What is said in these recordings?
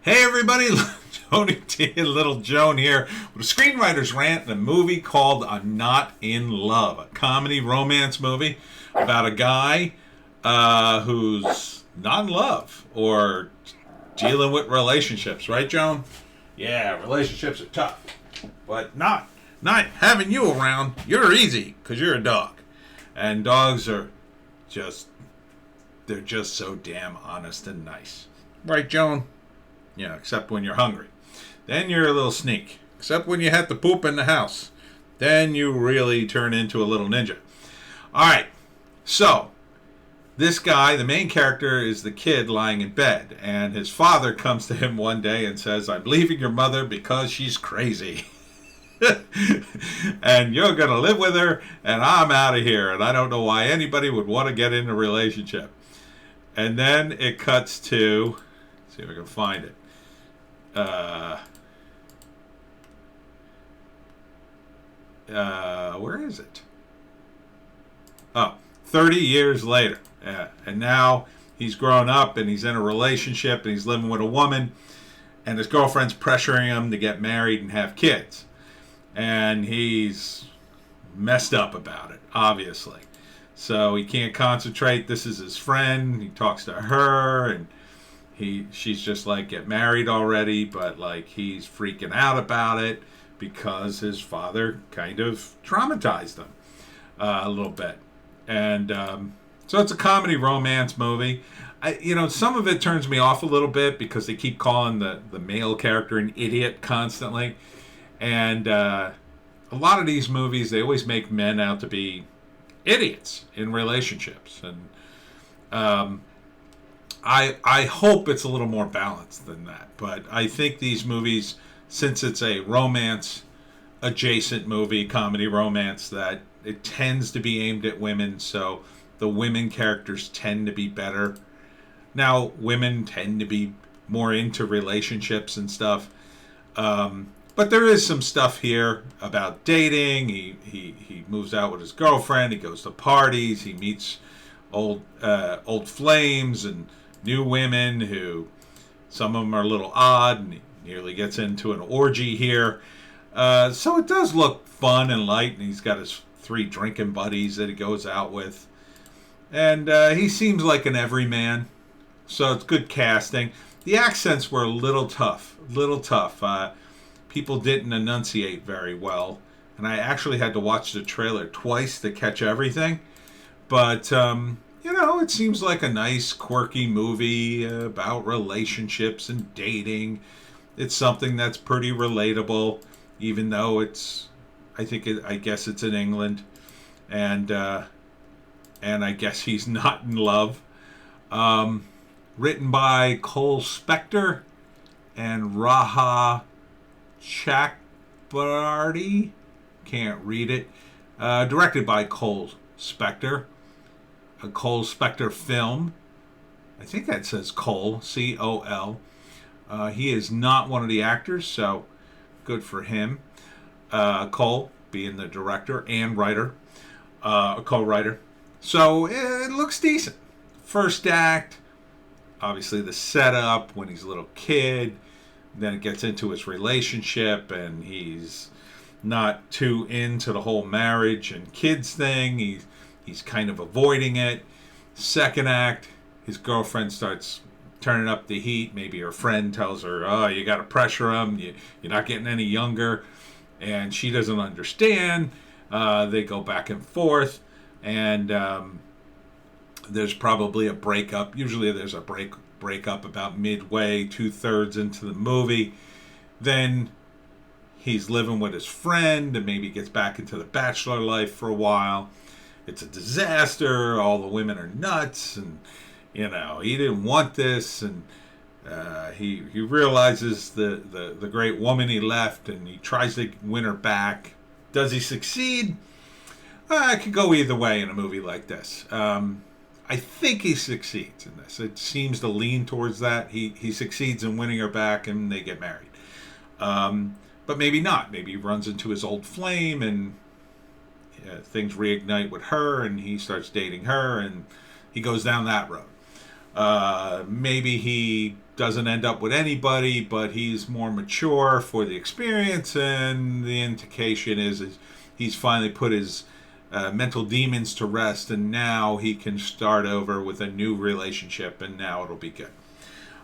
Hey everybody, Tony T and Little Joan here with a Screenwriter's Rant and a movie called I'm Not in Love, a comedy romance movie about a guy who's not in love or dealing with relationships, right, Joan? Yeah, relationships are tough, but not having you around. You're easy because you're a dog, and dogs are just they're just so damn honest and nice, right, Joan? Yeah, except when you're hungry. Then you're a little sneak. Except when you have to poop in the house. Then you really turn into a little ninja. Alright, so this guy, the main character, is the kid lying in bed. And his father comes to him one day and says, I'm leaving your mother because she's crazy. And you're going to live with her, and I'm out of here. And I don't know why anybody would want to get in a relationship. And then it cuts to, let's see if I can find it. Where is it? Oh, 30 years later. And now he's grown up and he's in a relationship and he's living with a woman and his girlfriend's pressuring him to get married and have kids. And he's messed up about it, obviously. So he can't concentrate. This is his friend. He talks to her and she's just like, get married already, but like he's freaking out about it because his father kind of traumatized him a little bit. And so it's a comedy romance movie. Some of it turns me off a little bit because they keep calling the male character an idiot constantly. And a lot of these movies, they always make men out to be idiots in relationships. And I hope it's a little more balanced than that. But I think these movies, since it's a romance adjacent movie, comedy romance, that it tends to be aimed at women, so the women characters tend to be better. Now, women tend to be more into relationships and stuff. But there is some stuff here about dating. He moves out with his girlfriend. He goes to parties. He meets old flames and new women who, some of them are a little odd, and he nearly gets into an orgy here. So it does look fun and light, and he's got his 3 drinking buddies that he goes out with. And he seems like an everyman, so it's good casting. The accents were a little tough. People didn't enunciate very well, and I actually had to watch the trailer twice to catch everything. But it seems like a nice, quirky movie about relationships and dating. It's something that's pretty relatable, even though I guess it's in England, and I guess he's not in love. Written by Cole Spector and Raha Chakbardi. Can't read it. Directed by Cole Spector. A Cole Spector film. I think that says Cole, C-O-L. He is not one of the actors, so good for him. Cole being the director and writer, co-writer. So it looks decent. First act, obviously the setup when he's a little kid. Then it gets into his relationship, and he's not too into the whole marriage and kids thing. He's kind of avoiding it. Second act, his girlfriend starts turning up the heat. Maybe her friend tells her, oh, you got to pressure him. You're not getting any younger. And she doesn't understand. They go back and forth. And there's probably a breakup. Usually there's a breakup about midway, 2/3 into the movie. Then he's living with his friend and maybe gets back into the bachelor life for a while. It's a disaster. All the women are nuts, and he didn't want this, and he realizes the great woman he left, and he tries to win her back. Does he succeed? It could go either way in a movie like this. I think he succeeds in this. It seems to lean towards that. He succeeds in winning her back, and they get married. But maybe not. Maybe he runs into his old flame, and things reignite with her, and he starts dating her, and he goes down that road. Maybe he doesn't end up with anybody, but he's more mature for the experience, and the indication is he's finally put his mental demons to rest, and now he can start over with a new relationship, and now it'll be good.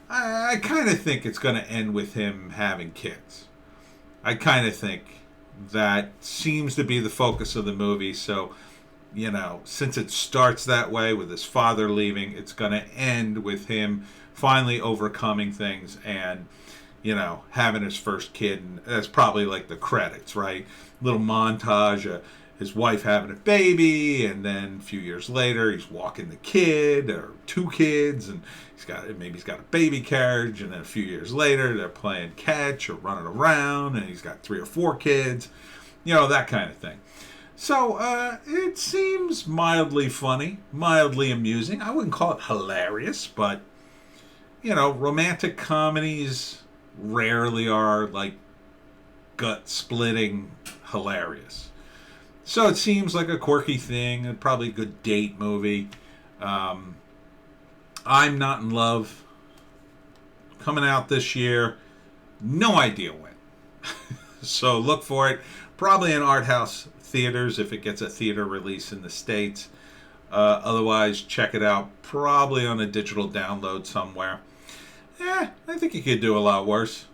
I kind of think it's going to end with him having kids. I kind of think that seems to be the focus of the movie. So, since it starts that way with his father leaving, it's going to end with him finally overcoming things and, having his first kid. And that's probably like the credits, right? Little montage of his wife having a baby, and then a few years later he's walking the kid or two kids, and he's got a baby carriage, and then a few years later they're playing catch or running around, and he's got 3 or 4 kids, that kind of thing. So it seems mildly funny, mildly amusing. I wouldn't call it hilarious, but romantic comedies rarely are like gut-splitting hilarious. So it seems like a quirky thing, and probably a good date movie. I'm Not in Love, coming out this year. No idea when. So look for it. Probably in art house theaters if it gets a theater release in the States. Otherwise, check it out. Probably on a digital download somewhere. I think you could do a lot worse.